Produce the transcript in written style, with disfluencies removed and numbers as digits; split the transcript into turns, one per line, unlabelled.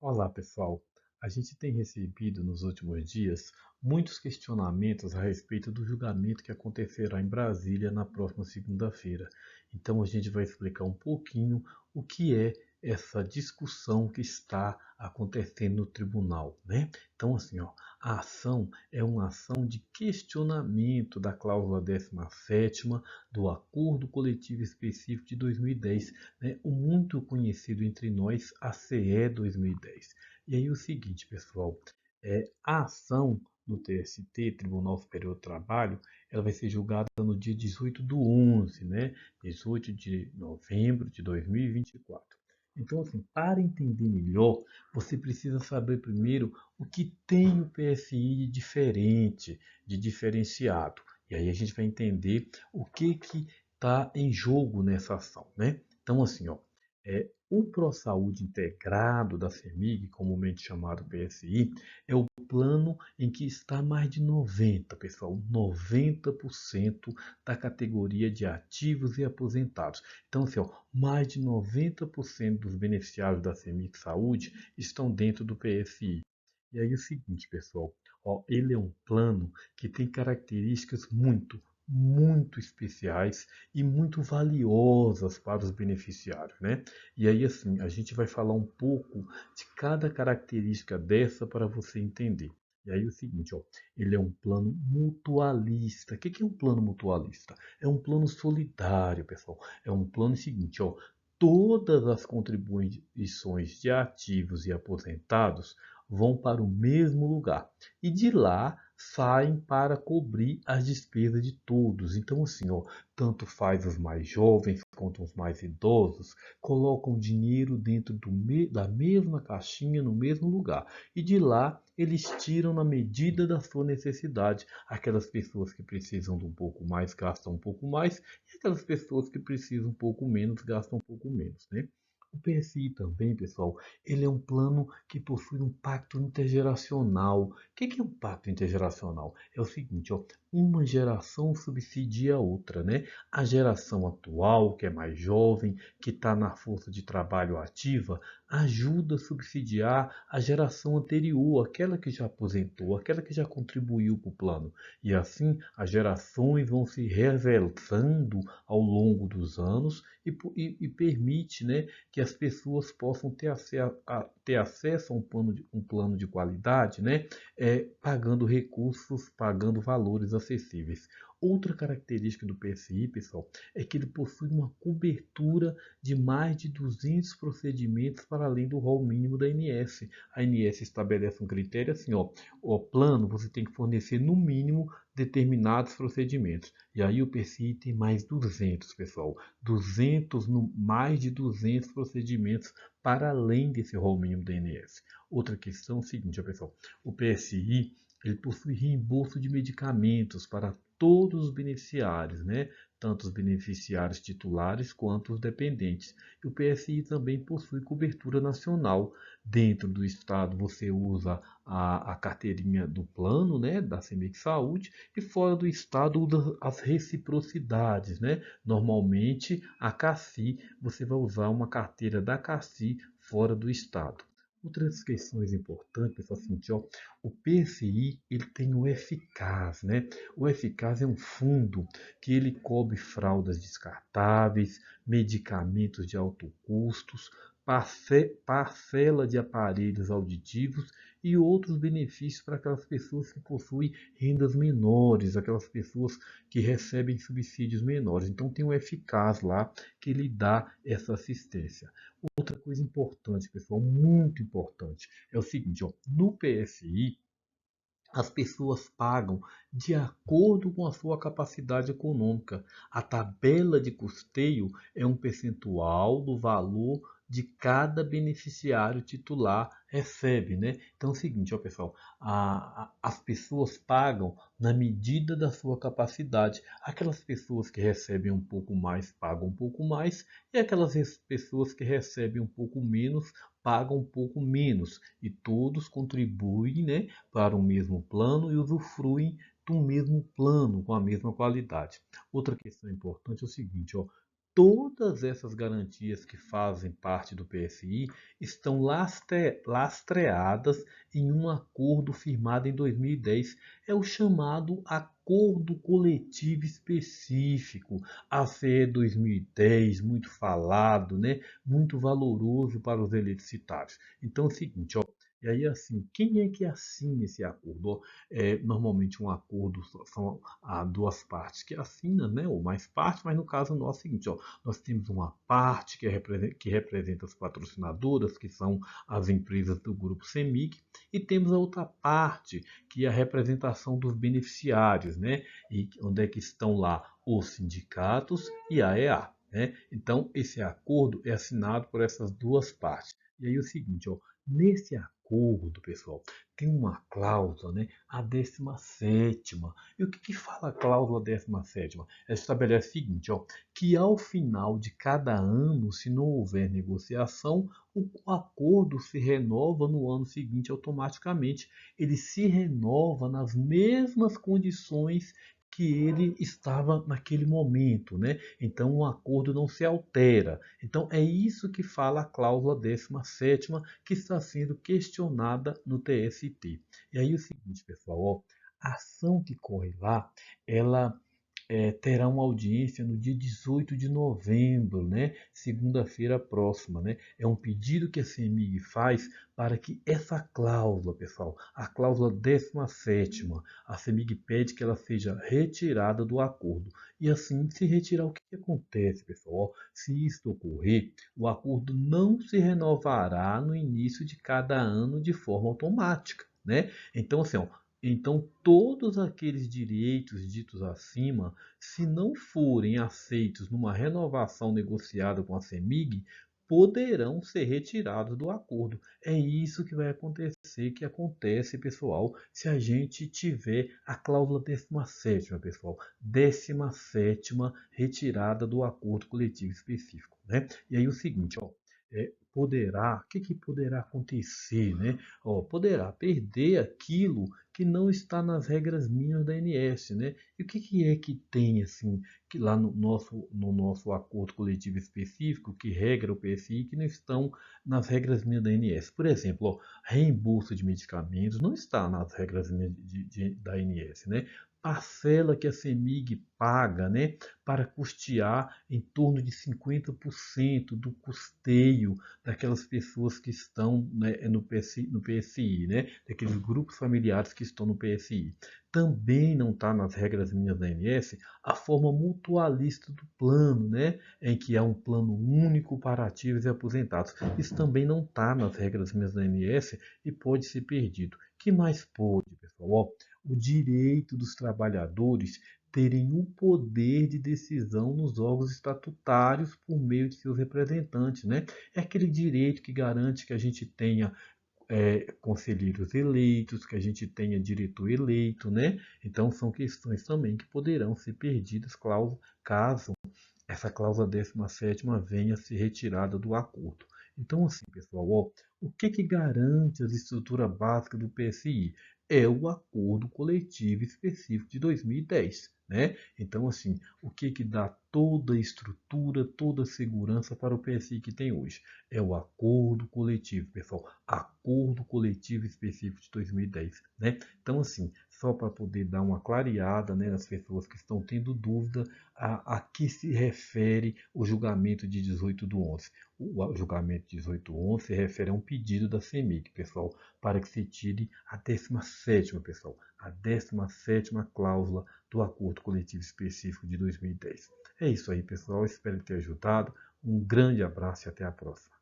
Olá, pessoal. A gente tem recebido nos últimos dias muitos questionamentos a respeito do julgamento que acontecerá em Brasília na próxima segunda-feira. Então, a gente vai explicar um pouquinho o que é essa discussão que está acontecendo no tribunal, né? Então, assim, ó, a ação é uma ação de questionamento da cláusula 17ª do Acordo Coletivo Específico de 2010, né? O muito conhecido entre nós ACE 2010. E aí o seguinte, pessoal, a ação no TST, Tribunal Superior do Trabalho, ela vai ser julgada no dia 18 do 11, né? 18 de novembro de 2024. Então, assim, para entender melhor, você precisa saber primeiro o que tem o PSI de diferente, de diferenciado. E aí a gente vai entender o que está em jogo nessa ação, né? Então, assim, ó, o ProSaúde integrado da CEMIG, comumente chamado PSI, é o plano em que está mais de 90, pessoal, 90% da categoria de ativos e aposentados. Então, assim, ó, mais de 90% dos beneficiários da CEMIG Saúde estão dentro do PSI. E aí é o seguinte, pessoal, ó, ele é um plano que tem características muito especiais e muito valiosas para os beneficiários, né? E aí, assim, a gente vai falar um pouco de cada característica dessa para você entender. E aí, o seguinte, ó, ele é um plano mutualista. O que é um plano mutualista? É um plano solidário, pessoal. É um plano seguinte, ó, todas as contribuições de ativos e aposentados vão para o mesmo lugar. E de lá saem para cobrir as despesas de todos. Então, assim, ó, tanto faz os mais jovens quanto os mais idosos, colocam dinheiro dentro da mesma caixinha, no mesmo lugar. E de lá eles tiram na medida da sua necessidade. Aquelas pessoas que precisam de um pouco mais gastam um pouco mais, e aquelas pessoas que precisam um pouco menos gastam um pouco menos, né? O PSI também, pessoal, ele é um plano que possui um pacto intergeracional. O que é um pacto intergeracional? É o seguinte, ó, uma geração subsidia a outra, né? A geração atual, que é mais jovem, que está na força de trabalho ativa, ajuda a subsidiar a geração anterior, aquela que já aposentou, aquela que já contribuiu para o plano. E assim, as gerações vão se revezando ao longo dos anos e permite, né, que as pessoas possam ter acesso a um plano de qualidade, né, pagando recursos, pagando valores acessíveis. Outra característica do PSI, pessoal, é que ele possui uma cobertura de mais de 200 procedimentos para além do rol mínimo da ANS. A ANS estabelece um critério assim, ó, o plano você tem que fornecer no mínimo determinados procedimentos. E aí o PSI tem mais 200, pessoal. 200, mais de 200 procedimentos para além desse rol mínimo da ANS. Outra questão é o seguinte, ó, pessoal, o PSI ele possui reembolso de medicamentos para todos os beneficiários, né? Tanto os beneficiários titulares quanto os dependentes. E o PSI também possui cobertura nacional. Dentro do estado você usa a carteirinha do plano, né, da CEMIG Saúde, e fora do estado usa as reciprocidades, né? Normalmente a CACI, você vai usar uma carteira da CACI fora do estado. Outras questões importantes, pessoal, assim, ó, o PSI ele tem o Eficaz, né? O Eficaz é um fundo que ele cobre fraldas descartáveis, medicamentos de alto custos, parcela de aparelhos auditivos e outros benefícios para aquelas pessoas que possuem rendas menores, aquelas pessoas que recebem subsídios menores. Então tem o Eficaz lá que ele dá essa assistência. Outra coisa importante, pessoal, muito importante, é o seguinte, ó, no PSI as pessoas pagam de acordo com a sua capacidade econômica. A tabela de custeio é um percentual do valor de cada beneficiário titular recebe, né? Então é o seguinte, ó, pessoal, as pessoas pagam na medida da sua capacidade. Aquelas pessoas que recebem um pouco mais pagam um pouco mais e aquelas pessoas que recebem um pouco menos pagam um pouco menos e todos contribuem, né, para o mesmo plano e usufruem do mesmo plano com a mesma qualidade. Outra questão importante é o seguinte, ó, todas essas garantias que fazem parte do PSI estão lastreadas em um acordo firmado em 2010. É o chamado Acordo Coletivo Específico, ACE 2010, muito falado, né? Muito valoroso para os eletricitários. Então é o seguinte, ó. E aí, assim, quem é que assina esse acordo? Normalmente um acordo são duas partes que assinam, né? Ou mais partes, mas no caso nosso é o seguinte, ó, nós temos uma parte que representa as patrocinadoras, que são as empresas do grupo CEMIG, e temos a outra parte, que é a representação dos beneficiários, né? E onde é que estão lá os sindicatos e a EA. Né? Então, esse acordo é assinado por essas duas partes. E aí é o seguinte, ó, nesse acordo, pessoal, tem uma cláusula, né? A 17ª. E o que fala a cláusula 17ª? Ela estabelece o seguinte, ó, que ao final de cada ano, se não houver negociação, o acordo se renova no ano seguinte automaticamente. Ele se renova nas mesmas condições que ele estava naquele momento, né? Então o acordo não se altera. Então é isso que fala a cláusula 17ª que está sendo questionada no TST. E aí o seguinte, pessoal, ó, a ação que corre lá, ela terá uma audiência no dia 18 de novembro, né? Segunda-feira próxima, né? É um pedido que a CEMIG faz para que essa cláusula, pessoal, a cláusula 17ª, a CEMIG pede que ela seja retirada do acordo. E assim, se retirar, o que acontece, pessoal? Se isto ocorrer, o acordo não se renovará no início de cada ano de forma automática, né? Então, assim, ó, então, todos aqueles direitos ditos acima, se não forem aceitos numa renovação negociada com a CEMIG, poderão ser retirados do acordo. É isso que vai acontecer, que acontece, pessoal, se a gente tiver a cláusula 17ª, pessoal. 17ª retirada do acordo coletivo específico, né? E aí o seguinte, ó, o que poderá acontecer, né? Ó, poderá perder aquilo que não está nas regras mínimas da ANS, né? E o que é que tem assim que lá no nosso acordo coletivo específico que regra o PSI que não estão nas regras mínimas da ANS? Por exemplo, ó, reembolso de medicamentos não está nas regras mínimas da ANS, né? Parcela que a CEMIG paga, né, para custear em torno de 50% do custeio daquelas pessoas que estão, né, no PSI, né, daqueles grupos familiares que estão no PSI. Também não está nas regras mínimas da ANS a forma mutualista do plano, né, em que há um plano único para ativos e aposentados. Isso também não está nas regras mínimas da ANS e pode ser perdido. O que mais pode, pessoal? Ó, o direito dos trabalhadores terem o poder de decisão nos órgãos estatutários por meio de seus representantes, né? É aquele direito que garante que a gente tenha conselheiros eleitos, que a gente tenha diretor eleito, né? Então são questões também que poderão ser perdidas caso essa cláusula 17ª venha a ser retirada do acordo. Então, assim, pessoal, ó, o que garante a estrutura básica do PSI? É o acordo coletivo específico de 2010. Né? Então, assim, o que dá toda a estrutura, toda a segurança para o PSI que tem hoje? É o acordo coletivo, pessoal. Acordo coletivo específico de 2010. Né? Então, assim, só para poder dar uma clareada, né, nas pessoas que estão tendo dúvida a que se refere o julgamento de 18/11. O julgamento de 18/11 se refere a um pedido da CEMIG, pessoal, para que se tire a 17ª, pessoal, a 17ª cláusula do Acordo Coletivo Específico de 2010. É isso aí, pessoal. Espero ter ajudado. Um grande abraço e até a próxima.